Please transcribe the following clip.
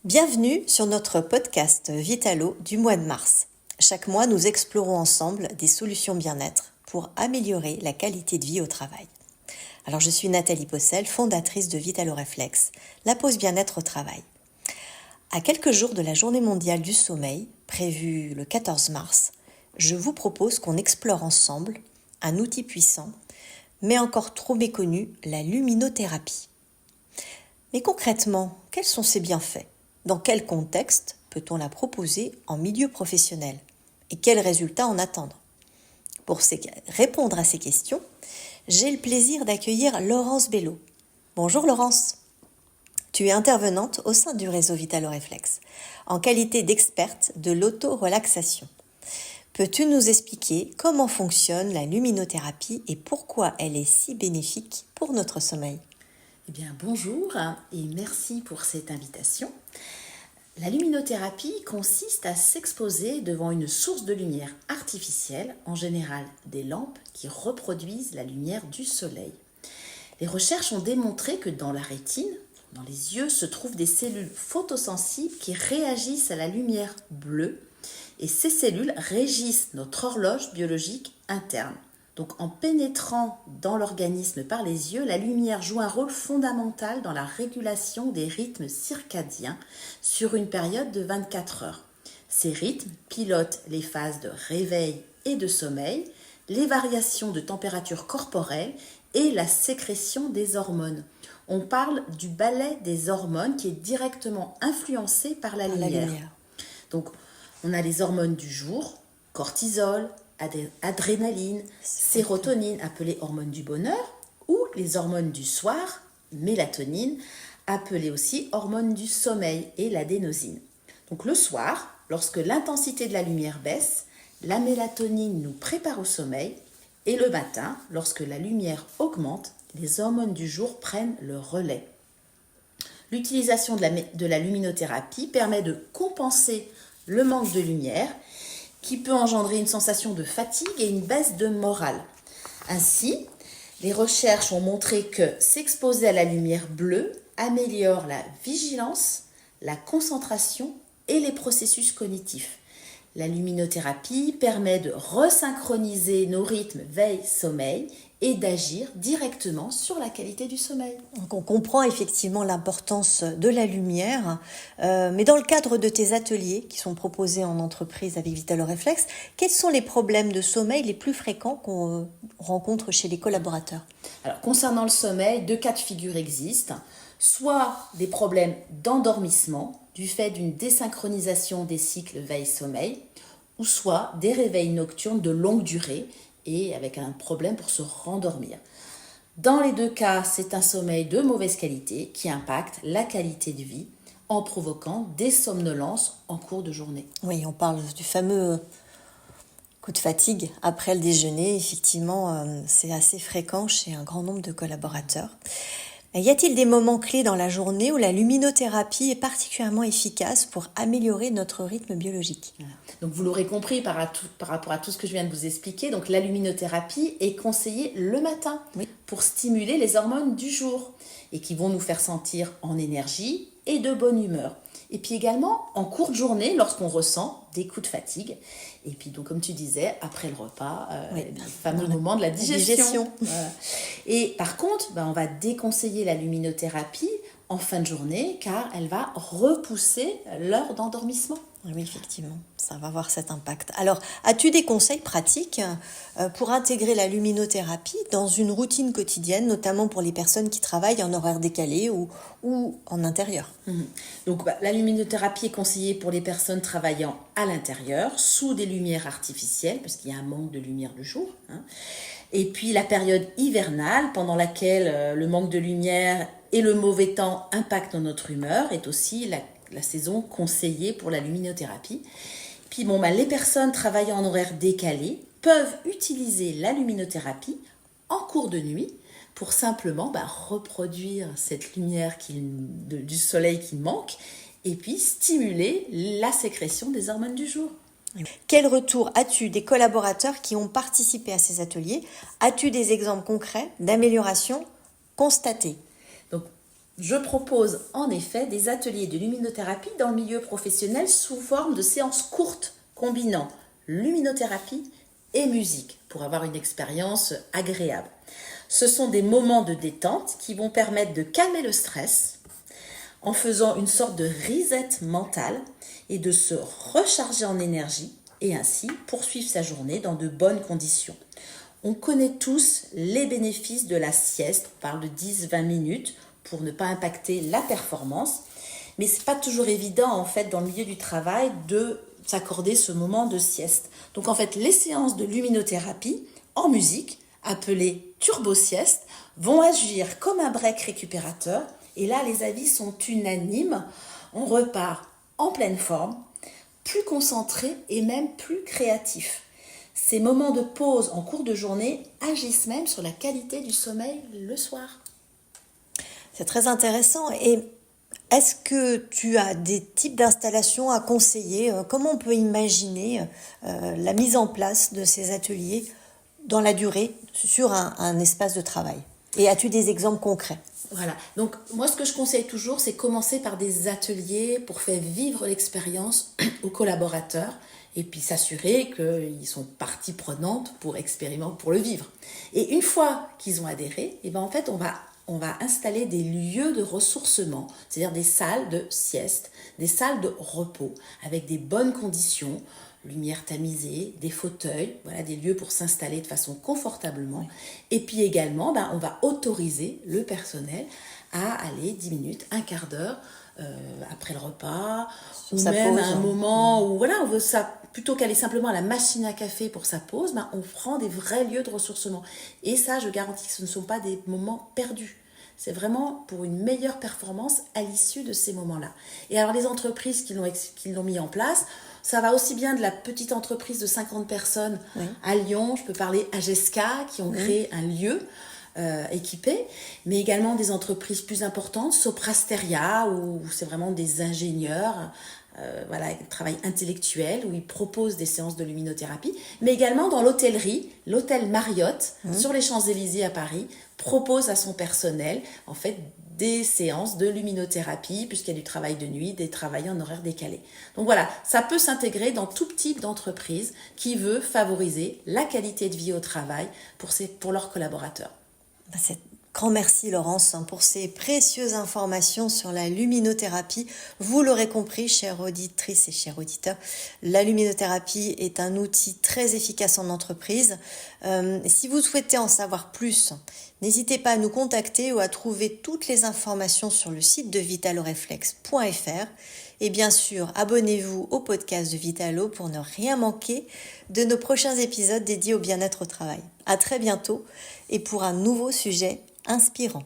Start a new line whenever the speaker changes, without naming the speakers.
Bienvenue sur notre podcast Vitalo du mois de mars. Chaque mois, nous explorons ensemble des solutions bien-être pour améliorer la qualité de vie au travail. Alors, je suis Nathalie Possel, fondatrice de Vitalo Reflex, la pause bien-être au travail. À quelques jours de la Journée mondiale du sommeil, prévue le 14 mars, je vous propose qu'on explore ensemble un outil puissant, mais encore trop méconnu, la luminothérapie. Mais concrètement, quels sont ses bienfaits ? Dans quel contexte peut-on la proposer en milieu professionnel ? Et quels résultats en attendre ? Pour répondre à ces questions, j'ai le plaisir d'accueillir Laurence Bello. Bonjour Laurence. Tu es intervenante au sein du réseau Vitalo Reflex, en qualité d'experte de l'auto-relaxation. Peux-tu nous expliquer comment fonctionne la luminothérapie et pourquoi elle est si bénéfique pour notre sommeil ?
Eh bien, bonjour et merci pour cette invitation. La luminothérapie consiste à s'exposer devant une source de lumière artificielle, en général des lampes qui reproduisent la lumière du soleil. Les recherches ont démontré que dans la rétine, dans les yeux, se trouvent des cellules photosensibles qui réagissent à la lumière bleue et ces cellules régissent notre horloge biologique interne. Donc en pénétrant dans l'organisme par les yeux, la lumière joue un rôle fondamental dans la régulation des rythmes circadiens sur une période de 24 heures. Ces rythmes pilotent les phases de réveil et de sommeil, les variations de température corporelle et la sécrétion des hormones. On parle du ballet des hormones qui est directement influencé par la lumière. Donc on a les hormones du jour, cortisol, adrénaline, sérotonine, appelées hormones du bonheur, ou les hormones du soir, mélatonine, appelées aussi hormones du sommeil, et l'adénosine. Donc le soir, lorsque l'intensité de la lumière baisse, la mélatonine nous prépare au sommeil, et le matin, lorsque la lumière augmente, les hormones du jour prennent le relais. L'utilisation de la luminothérapie permet de compenser le manque de lumière, qui peut engendrer une sensation de fatigue et une baisse de morale. Ainsi, les recherches ont montré que s'exposer à la lumière bleue améliore la vigilance, la concentration et les processus cognitifs. La luminothérapie permet de resynchroniser nos rythmes veille-sommeil et d'agir directement sur la qualité du sommeil.
Donc on comprend effectivement l'importance de la lumière, mais dans le cadre de tes ateliers qui sont proposés en entreprise avec Vitalo Reflex, quels sont les problèmes de sommeil les plus fréquents qu'on rencontre chez les collaborateurs ?
Alors, concernant le sommeil, deux cas de figure existent. Soit des problèmes d'endormissement du fait d'une désynchronisation des cycles veille-sommeil, ou soit des réveils nocturnes de longue durée et avec un problème pour se rendormir. Dans les deux cas, c'est un sommeil de mauvaise qualité qui impacte la qualité de vie en provoquant des somnolences en cours de journée.
Oui, on parle du fameux coup de fatigue après le déjeuner. Effectivement, c'est assez fréquent chez un grand nombre de collaborateurs. Y a-t-il des moments clés dans la journée où la luminothérapie est particulièrement efficace pour améliorer notre rythme biologique ?
Voilà. Donc vous l'aurez compris par rapport à tout ce que je viens de vous expliquer, donc la luminothérapie est conseillée le matin pour stimuler les hormones du jour et qui vont nous faire sentir en énergie et de bonne humeur. Et puis également en courte journée lorsqu'on ressent des coups de fatigue. Et puis donc comme tu disais, après le repas, le fameux moment de la digestion. Voilà. Et par contre, on va déconseiller la luminothérapie en fin de journée car elle va repousser l'heure d'endormissement.
Oui, effectivement, ça va avoir cet impact. Alors, as-tu des conseils pratiques pour intégrer la luminothérapie dans une routine quotidienne, notamment pour les personnes qui travaillent en horaire décalé ou en intérieur ?
Donc, la luminothérapie est conseillée pour les personnes travaillant à l'intérieur, sous des lumières artificielles, parce qu'il y a un manque de lumière le jour. Et puis, la période hivernale, pendant laquelle le manque de lumière et le mauvais temps impactent notre humeur, est aussi la saison conseillée pour la luminothérapie. Puis les personnes travaillant en horaire décalé peuvent utiliser la luminothérapie en cours de nuit pour simplement reproduire cette lumière du soleil qui manque et puis stimuler la sécrétion des hormones du jour.
Quel retour as-tu des collaborateurs qui ont participé à ces ateliers ? As-tu des exemples concrets d'amélioration constatée ?
Donc, Je propose en effet des ateliers de luminothérapie dans le milieu professionnel sous forme de séances courtes combinant luminothérapie et musique pour avoir une expérience agréable. Ce sont des moments de détente qui vont permettre de calmer le stress en faisant une sorte de reset mental et de se recharger en énergie et ainsi poursuivre sa journée dans de bonnes conditions. On connaît tous les bénéfices de la sieste, on parle de 10-20 minutes pour ne pas impacter la performance, mais c'est pas toujours évident en fait dans le milieu du travail de s'accorder ce moment de sieste. Donc en fait les séances de luminothérapie en musique, appelées turbo-sieste, vont agir comme un break récupérateur et là les avis sont unanimes, on repart en pleine forme, plus concentré et même plus créatif. Ces moments de pause en cours de journée agissent même sur la qualité du sommeil le soir.
C'est très intéressant. Et est-ce que tu as des types d'installations à conseiller? Comment on peut imaginer la mise en place de ces ateliers dans la durée sur un espace de travail? Et as-tu des exemples concrets?
Voilà, donc moi ce que je conseille toujours, c'est commencer par des ateliers pour faire vivre l'expérience aux collaborateurs et puis s'assurer qu'ils sont partie prenante pour expérimenter, pour le vivre. Et une fois qu'ils ont adhéré, et ben en fait on va installer des lieux de ressourcement, c'est-à-dire des salles de sieste, des salles de repos avec des bonnes conditions, lumière tamisée, des fauteuils, voilà, des lieux pour s'installer de façon confortablement. Et puis également, on va autoriser le personnel à aller 10 minutes, un quart d'heure après le repas, ou même à un moment où voilà, on veut ça, plutôt qu'aller simplement à la machine à café pour sa pause, on prend des vrais lieux de ressourcement. Et ça, je garantis que ce ne sont pas des moments perdus. C'est vraiment pour une meilleure performance à l'issue de ces moments-là. Et alors les entreprises qui l'ont mis en place, ça va aussi bien de la petite entreprise de 50 personnes à Lyon, je peux parler Agesca, qui ont créé un lieu équipé, mais également des entreprises plus importantes, Soprasteria, où c'est vraiment des ingénieurs, travail intellectuel, où ils proposent des séances de luminothérapie, mais également dans l'hôtellerie, l'hôtel Marriott, sur les Champs-Élysées à Paris, propose à son personnel, en fait, des séances de luminothérapie, puisqu'il y a du travail de nuit, des travails en horaire décalé. Donc voilà, ça peut s'intégrer dans tout type d'entreprise qui veut favoriser la qualité de vie au travail pour leurs collaborateurs.
C'est grand merci Laurence pour ces précieuses informations sur la luminothérapie. Vous l'aurez compris, chères auditrices et chers auditeurs, la luminothérapie est un outil très efficace en entreprise. Si vous souhaitez en savoir plus, n'hésitez pas à nous contacter ou à trouver toutes les informations sur le site de vitaloreflex.fr. Et bien sûr, abonnez-vous au podcast de Vitalo pour ne rien manquer de nos prochains épisodes dédiés au bien-être au travail. À très bientôt et pour un nouveau sujet inspirant.